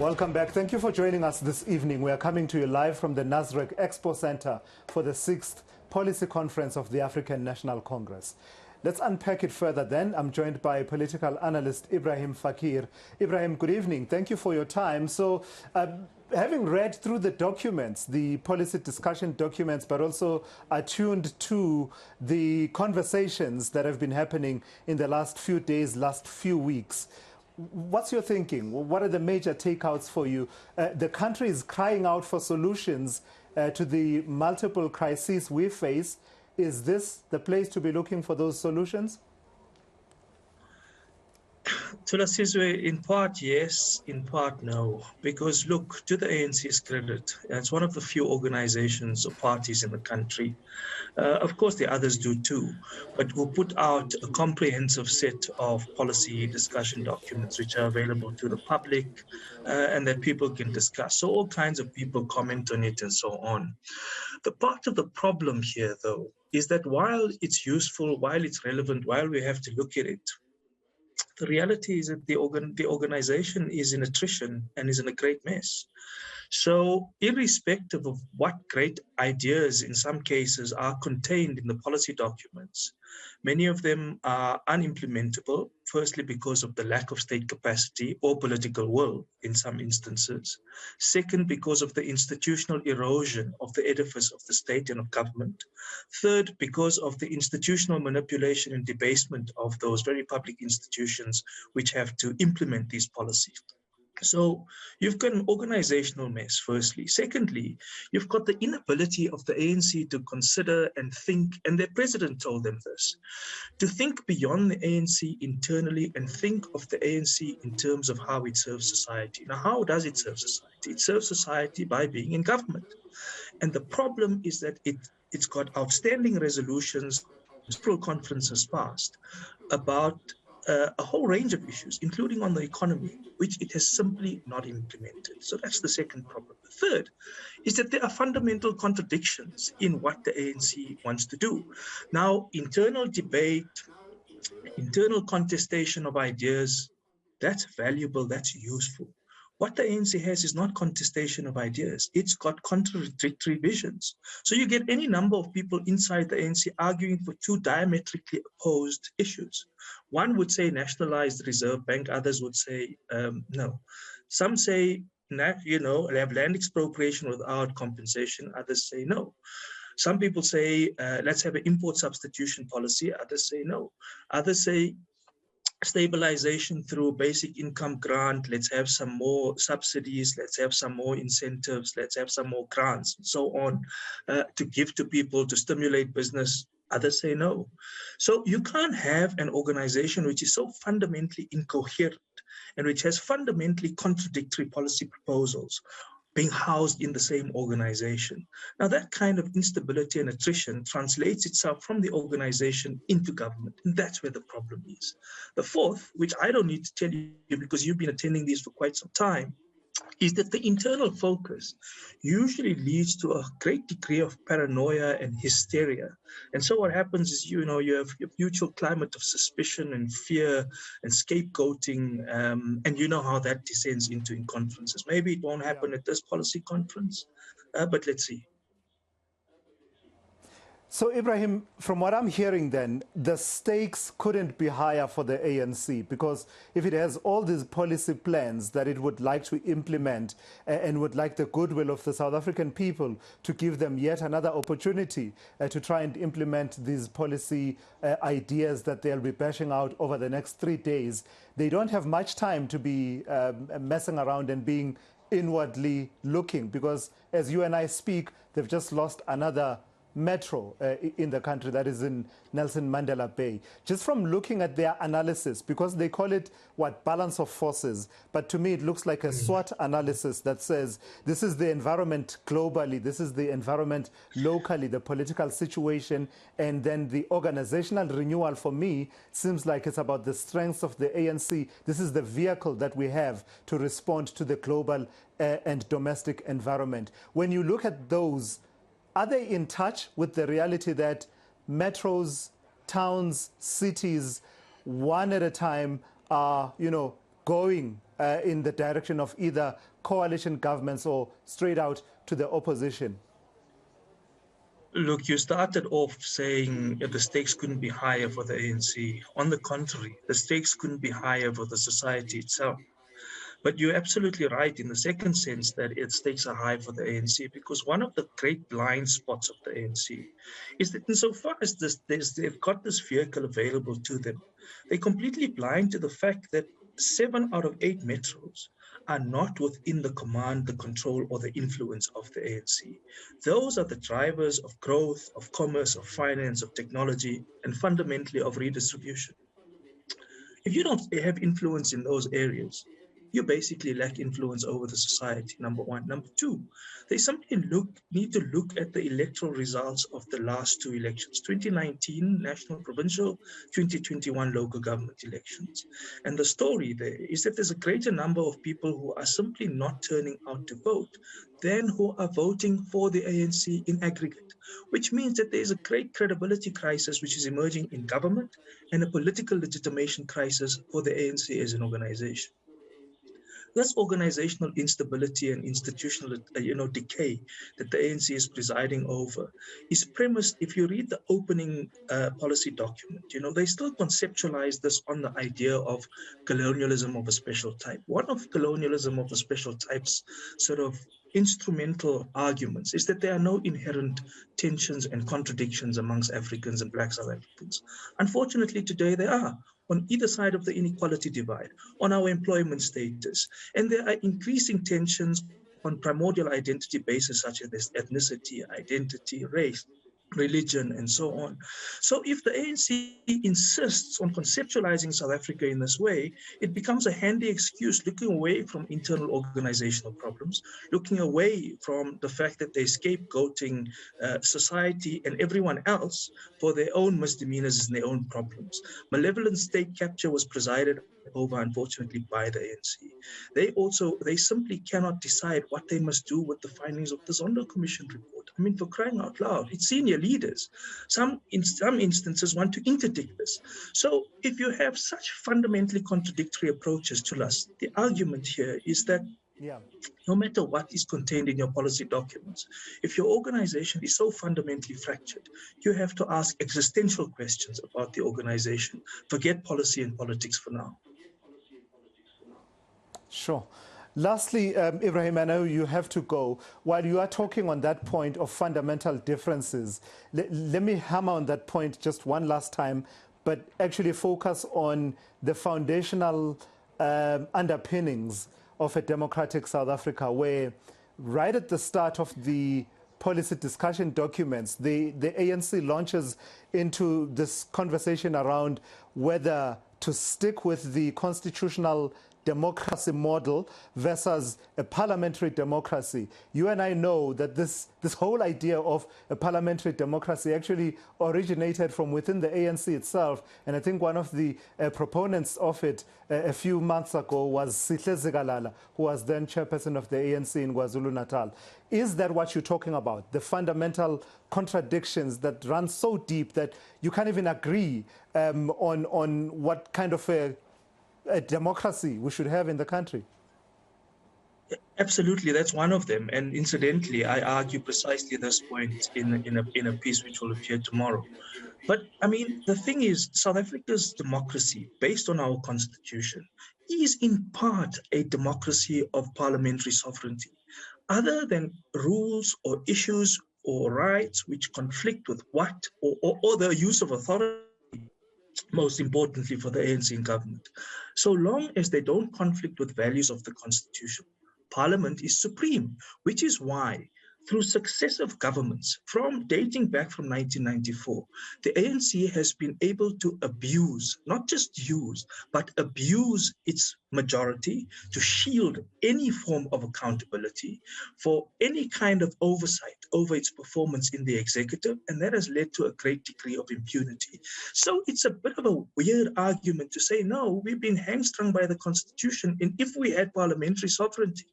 Welcome back. Thank you for joining us this evening. We are coming to you live from the Nasrec Expo Center for the 6th Policy Conference of the African National Congress. Let's unpack it further then. I'm joined by political analyst Ebrahim Fakir. Ebrahim, good evening. Thank you for your time. So, having read through the documents, the policy discussion documents, but also attuned to the conversations that have been happening in the last few days, last few weeks, what's your thinking? What are the major takeouts for you? The country is crying out for solutions to the multiple crises we face. Is this the place to be looking for those solutions? Thulasizwe, in part yes, in part no. Because look, to the ANC's credit, it's one of the few organizations or parties in the country, of course the others do too, but who put out a comprehensive set of policy discussion documents which are available to the public and that people can discuss. So all kinds of people comment on it and so on. The part of the problem here, though, is that while it's useful, while it's relevant, while we have to look at it, the reality is that the organization is in attrition and is in a great mess. So irrespective of what great ideas in some cases are contained in the policy documents, many of them are unimplementable, firstly because of the lack of state capacity or political will in some instances. Second, because of the institutional erosion of the edifice of the state and of government. Third, because of the institutional manipulation and debasement of those very public institutions which have to implement these policies. So you've got an organizational mess, firstly. Secondly, you've got the inability of the ANC to consider and think, and their president told them this, to think beyond the ANC internally and think of the ANC in terms of how it serves society. Now, how does it serve society? It serves society by being in government. And the problem is that it's got outstanding resolutions, several conferences passed, about a whole range of issues, including on the economy, which it has simply not implemented. So that's the second problem. The third is that there are fundamental contradictions in what the ANC wants to do. Now, internal debate, internal contestation of ideas, that's valuable, that's useful. What the ANC has is not contestation of ideas. It's got contradictory visions. So you get any number of people inside the ANC arguing for two diametrically opposed issues. One would say nationalize the Reserve Bank. Others would say no. Some say, have land expropriation without compensation. Others say no. Some people say, let's have an import substitution policy. Others say no. Others say, stabilization through basic income grant, let's have some more subsidies, let's have some more incentives, let's have some more grants, and so on, to give to people to stimulate business. Others say no. So you can't have an organization which is so fundamentally incoherent and which has fundamentally contradictory policy proposals being housed in the same organization. Now, that kind of instability and attrition translates itself from the organization into government, and that's where the problem is. The fourth, which I don't need to tell you because you've been attending these for quite some time, is that the internal focus usually leads to a great degree of paranoia and hysteria. And so what happens is, you have a mutual climate of suspicion and fear and scapegoating, and you know how that descends into in conferences. Maybe it won't happen at this policy conference, but let's see. So, Ebrahim, from what I'm hearing then, the stakes couldn't be higher for the ANC, because if it has all these policy plans that it would like to implement and would like the goodwill of the South African people to give them yet another opportunity to try and implement these policy ideas that they'll be bashing out over the next 3 days, they don't have much time to be messing around and being inwardly looking, because as you and I speak, they've just lost another metro in the country that is in Nelson Mandela Bay. Just from looking at their analysis, because they call it balance of forces, but to me it looks like a SWOT analysis that says this is the environment globally, this is the environment locally, the political situation, and then the organizational renewal for me seems like it's about the strengths of the ANC. This is the vehicle that we have to respond to the global and domestic environment. When you look at those, are they in touch with the reality that metros, towns, cities, one at a time, are, going in the direction of either coalition governments or straight out to the opposition? Look, you started off saying the stakes couldn't be higher for the ANC. On the contrary, the stakes couldn't be higher for the society itself. But you're absolutely right in the second sense that its stakes are high for the ANC, because one of the great blind spots of the ANC is that insofar as they've got this vehicle available to them, they're completely blind to the fact that 7 out of 8 metros are not within the command, the control, or the influence of the ANC. Those are the drivers of growth, of commerce, of finance, of technology, and fundamentally of redistribution. If you don't have influence in those areas, you basically lack influence over the society, number one. Number two, they simply need to look at the electoral results of the last 2 elections, 2019 national provincial, 2021 local government elections. And the story there is that there's a greater number of people who are simply not turning out to vote than who are voting for the ANC in aggregate, which means that there's a great credibility crisis which is emerging in government and a political legitimation crisis for the ANC as an organization. This organizational instability and institutional decay that the ANC is presiding over is premised, if you read the opening policy document, they still conceptualize this on the idea of colonialism of a special type. One of colonialism of a special type's sort of instrumental arguments is that there are no inherent tensions and contradictions amongst Africans and Black South Africans. Unfortunately, today there are, on either side of the inequality divide, on our employment status. And there are increasing tensions on primordial identity bases such as ethnicity, identity, race, religion, and so on. So if the ANC insists on conceptualizing South Africa in this way, it becomes a handy excuse, looking away from internal organizational problems, looking away from the fact that they're scapegoating society and everyone else for their own misdemeanors and their own problems. Malevolent state capture was presided over, unfortunately, by the ANC. They simply cannot decide what they must do with the findings of the Zondo Commission report. I mean, for crying out loud, it's senior leaders. In some instances want to interdict this. So if you have such fundamentally contradictory approaches to us, the argument here is that no matter what is contained in your policy documents, if your organization is so fundamentally fractured, you have to ask existential questions about the organization. Forget policy and politics for now. Sure. Lastly, Ebrahim, I know you have to go. While you are talking on that point of fundamental differences, let me hammer on that point just one last time, but actually focus on the foundational underpinnings of a democratic South Africa, where right at the start of the policy discussion documents, the ANC launches into this conversation around whether to stick with the constitutional democracy model versus a parliamentary democracy. You and I know that this whole idea of a parliamentary democracy actually originated from within the ANC itself, and I think one of the proponents of it a few months ago was Sihle Zikalala, who was then chairperson of the ANC in KwaZulu-Natal. Is that what you're talking about? The fundamental contradictions that run so deep that you can't even agree on what kind of a democracy we should have in the country? Absolutely, that's one of them. And incidentally, I argue precisely this point in a piece which will appear tomorrow. But I mean, the thing is, South Africa's democracy, based on our constitution, is in part a democracy of parliamentary sovereignty. Other than rules or issues or rights which conflict with what or the use of authority, most importantly for the ANC in government. So long as they don't conflict with values of the Constitution, Parliament is supreme, which is why through successive governments, from dating back from 1994, the ANC has been able to abuse, not just use, but abuse its majority to shield any form of accountability for any kind of oversight over its performance in the executive, and that has led to a great degree of impunity. So it's a bit of a weird argument to say, no, we've been hamstrung by the Constitution, and if we had parliamentary sovereignty,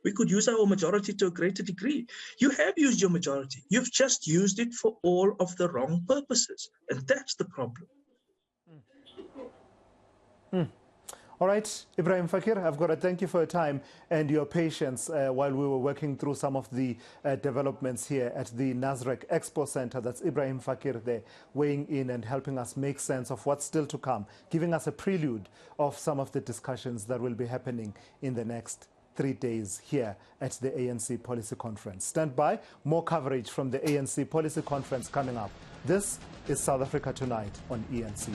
we could use our majority to a greater degree. You have used your majority. You've just used it for all of the wrong purposes. And that's the problem. All right, Ebrahim Fakir, I've got to thank you for your time and your patience while we were working through some of the developments here at the Nasrec Expo Center. That's Ebrahim Fakir there, weighing in and helping us make sense of what's still to come, giving us a prelude of some of the discussions that will be happening in the next 3 days here at the ANC Policy Conference. Stand by, more coverage from the ANC Policy Conference coming up. This is South Africa Tonight on ENCA.